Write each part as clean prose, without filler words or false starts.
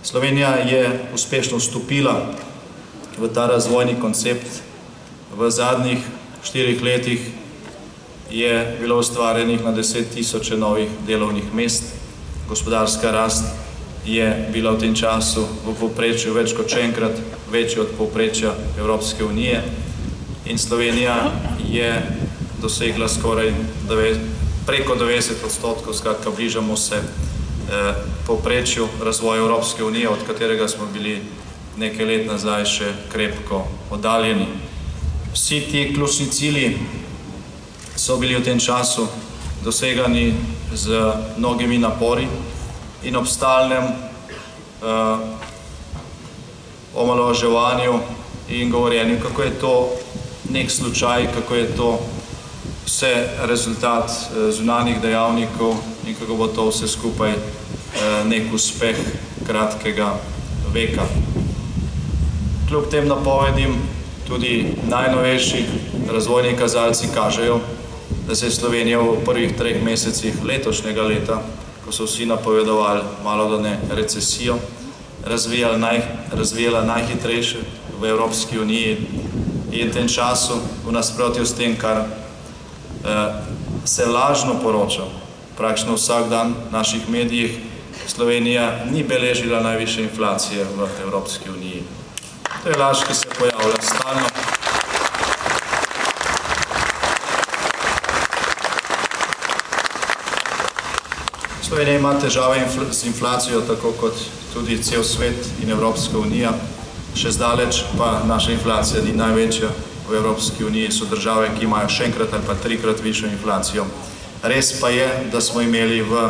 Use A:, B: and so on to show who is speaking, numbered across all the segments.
A: Slovenija je uspešno vstopila v ta razvojni koncept. V zadnjih 4 letih je bilo ustvarjenih na 10.000 novih delovnih mest. Gospodarska rast je bila v tem času v povprečju več kot še enkrat večja od povprečja Evropske unije in Slovenija je dosegla skoraj preko 90%, skratka bližamo se povprečju razvoja Evropske unije, od katerega smo bili nekaj let nazaj še krepko oddaljeni. Vsi ti ključni cilji so bili v tem času dosegani z mnogimi napori in ob stalnem omalovaževanju in govorjenju, kako je to nek slučaj, kako je to vse rezultat zunanjih dejavnikov in kako bo to vse skupaj nek uspeh kratkega veka. Kljub tem napovedim tudi najnovejši razvojni kazalci kažejo, da se je Slovenija v prvih 3 mesecih letošnjega leta, ko so vsi napovedovali malodane recesijo, razvijala najhitrejše v Evropski uniji in v tem času, v nasprotju s tem, kar se lažno poroča praktično vsak dan v naših medijih, Slovenija ni beležila najvišje inflacije v Evropski uniji. To je laž, ki se pojavlja stalno. Slovenija ima težave z inflacijo, tako kot tudi cel svet in Evropska unija. Še zdaleč pa naša inflacija ni največja v Evropski uniji. So države, ki imajo še enkrat ali pa 3-krat višjo inflacijo. Res pa je, da smo imeli v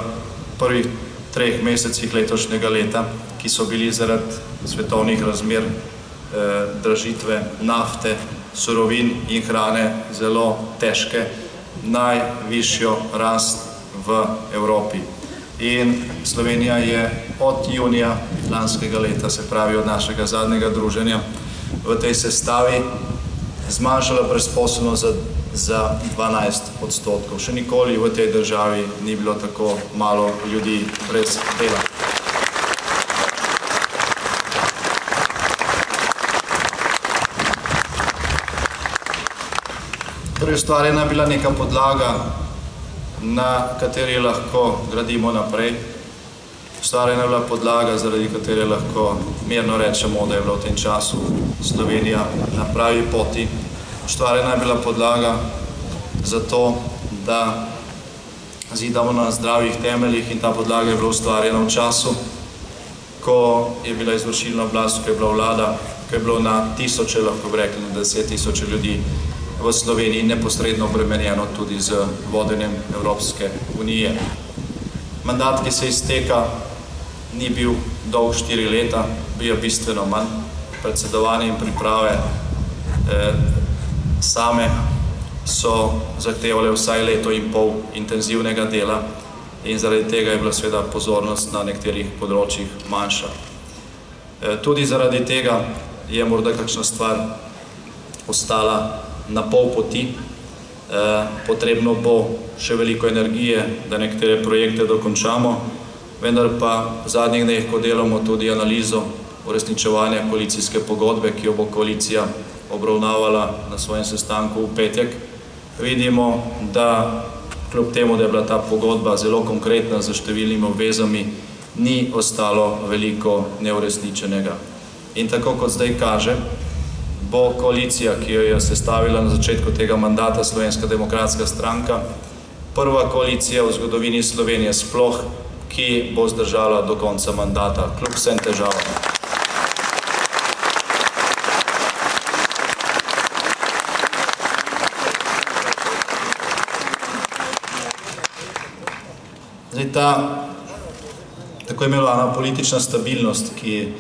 A: prvih 3 mesecih letošnjega leta, ki so bili zaradi svetovnih razmer, dražitve nafte, surovin in hrane zelo težke, najvišjo rast v Evropi. In Slovenija je od junija lanskega leta, se pravi od našega zadnjega druženja, v tej sestavi zmanjšala brezposelnost za 12%. Še nikoli v tej državi ni bilo tako malo ljudi brez dela. Torej, ustvarjena je bila neka podlaga, na kateri lahko gradimo naprej. Ustvarjena je bila podlaga, zaradi katere lahko mirno rečemo, da je bila v tem času Slovenija na pravi poti. Ustvarjena je bila podlaga za to, da zidamo na zdravih temeljih in ta podlaga je bila ustvarjena v času, ko je bila izvršilna oblast, ko je bila vlada, ko je bilo na tisoče, lahko bi rekli, na 10.000 ljudi v Sloveniji neposredno obremenjeno tudi z vodenjem Evropske unije. Mandat, ki se izteka, ni bil dolg 4 leta, bil je bistveno manj. Predsedovanje in priprave same so zahtevale vsaj 1,5 leta intenzivnega dela in zaradi tega je bila seveda pozornost na nekaterih področjih manjša. Tudi zaradi tega je morda kakšna stvar ostala na pol poti. Potrebno bo še veliko energije, da nekatere projekte dokončamo, vendar pa v zadnjih dneh, ko delamo tudi analizo uresničevanja koalicijske pogodbe, ki jo bo koalicija obravnavala na svojem sestanku v petek, vidimo, da kljub temu, da je bila ta pogodba zelo konkretna z številnimi obvezami, ni ostalo veliko neuresničenega. In tako kot zdaj kaže, bo koalicija, ki jo je sestavila na začetku tega mandata Slovenska demokratska stranka, prva koalicija v zgodovini Slovenije sploh, ki bo zdržala do konca mandata, kljub vsem težavam. Zdaj, ta tako imenovana politična stabilnost, ki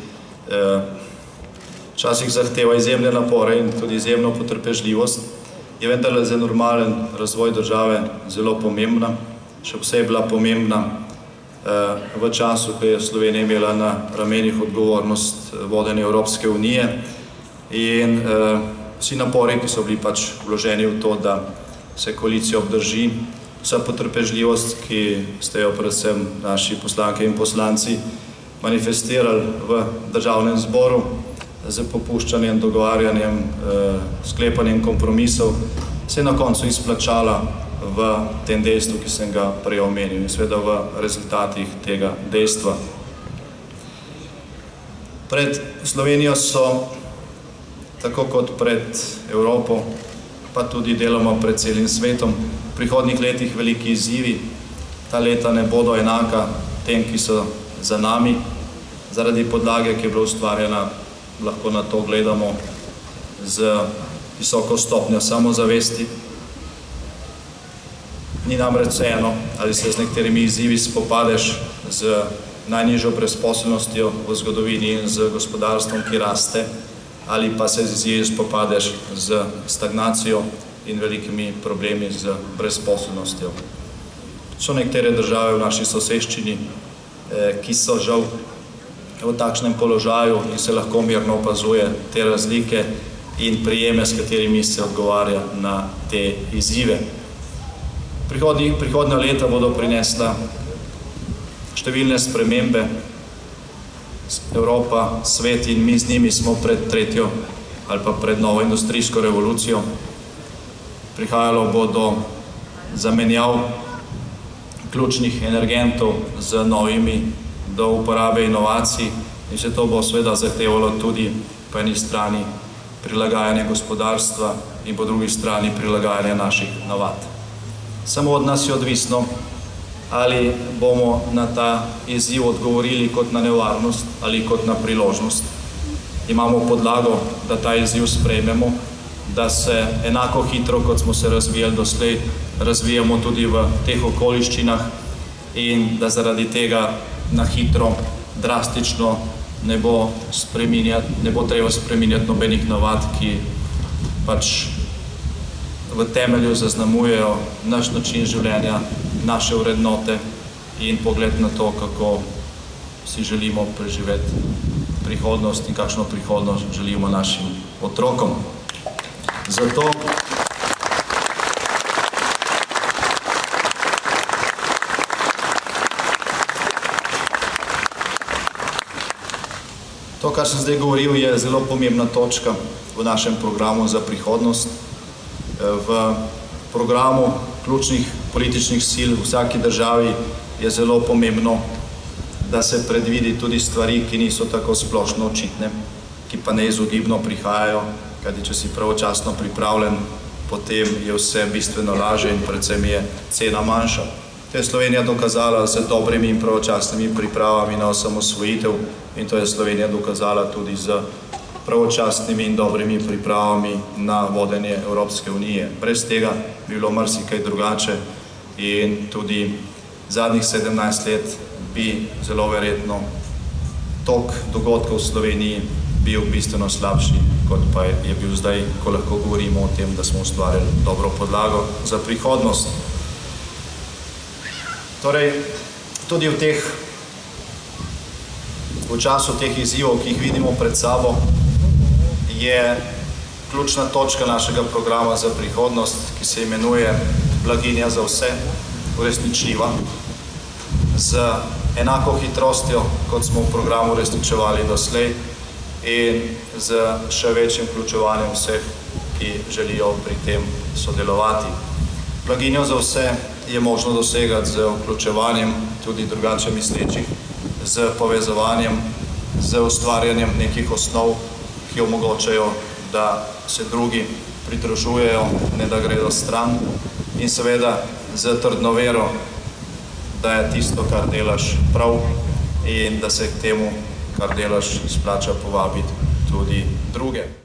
A: včasih zahteva izjemne napore in tudi izjemno potrpežljivost, je vendarle za normalen razvoj države zelo pomembna. Še posebej bila pomembna v času, ko je Slovenija imela na ramenih odgovornost vodenja Evropske unije in vsi napori, ki so bili pač vloženi v to, da se koalicija obdrži, vsa potrpežljivost, ki ste jo predvsem naši poslanke in poslanci manifestirali v državnem zboru z popuščanjem, dogovarjanjem, sklepanjem kompromisov, se je na koncu izplačala v tem dejstvu, ki sem ga prej omenil, in seveda v rezultatih tega dejstva. Pred Slovenijo so, tako kot pred Evropo, pa tudi deloma pred celim svetom, v prihodnjih letih veliki izzivi. Ta leta ne bodo enaka tem, ki so za nami, zaradi podlage, ki je bila ustvarjena, lahko na to gledamo z visoko stopnjo samozavesti. Ni namreč vseeno, ali se z nekaterimi izzivi spopadeš z najnižjo brezposelnostjo v zgodovini in z gospodarstvom, ki raste, ali pa se z izzivi spopadeš z stagnacijo in velikimi problemi z brezposelnostjo. So nekatere države v naši soseščini, ki so žal v takšnem položaju in se lahko mirno opazuje te razlike in prijeme, s katerimi se odgovarja na te izzive. Prihodnja leta bodo prinesla številne spremembe. Evropa, svet in mi z njimi smo pred tretjo ali pa pred novo industrijsko revolucijo. Prihajalo bo do zamenjav ključnih energentov z novimi, do uporabe inovacij, in se to bo seveda zahtevalo tudi po eni strani prilagajanje gospodarstva in po drugi strani prilagajanje naših navad. Samo od nas je odvisno, ali bomo na ta izziv odgovorili kot na nevarnost ali kot na priložnost. Imamo podlago, da ta izziv sprejmemo, da se enako hitro, kot smo se razvijali doslej, razvijamo tudi v teh okoliščinah in da zaradi tega na hitro, drastično ne bo treba spreminjati nobenih navad, ki pač v temelju zaznamujejo naš način življenja, naše vrednote in pogled na to, kako si želimo preživeti prihodnost in kakšno prihodnost želimo našim otrokom. Zato to, kar sem zdaj govoril, je zelo pomembna točka v našem programu za prihodnost. V programu ključnih političnih sil v vsaki državi je zelo pomembno, da se predvidi tudi stvari, ki niso tako splošno očitne, ki pa neizogibno prihajajo, kajti če si pravočasno pripravljen, potem je vse bistveno lažje in predvsem je cena manjša. To je Slovenija dokazala z dobrimi in pravočasnimi pripravami na osamosvojitev in to je Slovenija dokazala tudi z pravočasnimi in dobrimi pripravami na vodenje Evropske unije. Brez tega bi bilo marsikaj drugače in tudi zadnjih 17 let bi zelo verjetno tok dogodkov v Sloveniji bil bistveno slabši, kot pa je bil zdaj, ko lahko govorimo o tem, da smo ustvarjali dobro podlago za prihodnost. Torej, tudi v času teh izzivov, ki jih vidimo pred sabo, je ključna točka našega programa za prihodnost, ki se imenuje Blaginja za vse, uresničljiva, z enako hitrostjo, kot smo v programu uresničevali doslej in z še večjim vključevanjem vseh, ki želijo pri tem sodelovati. Blaginjo za vse je možno dosegati z vključevanjem tudi drugače mislečih, z povezovanjem, z ustvarjanjem nekih osnov, ki omogočajo, da se drugi pridružujejo, ne da gredo stran, in seveda z trdno vero, da je tisto, kar delaš, prav in da se k temu, kar delaš, splača povabiti tudi druge.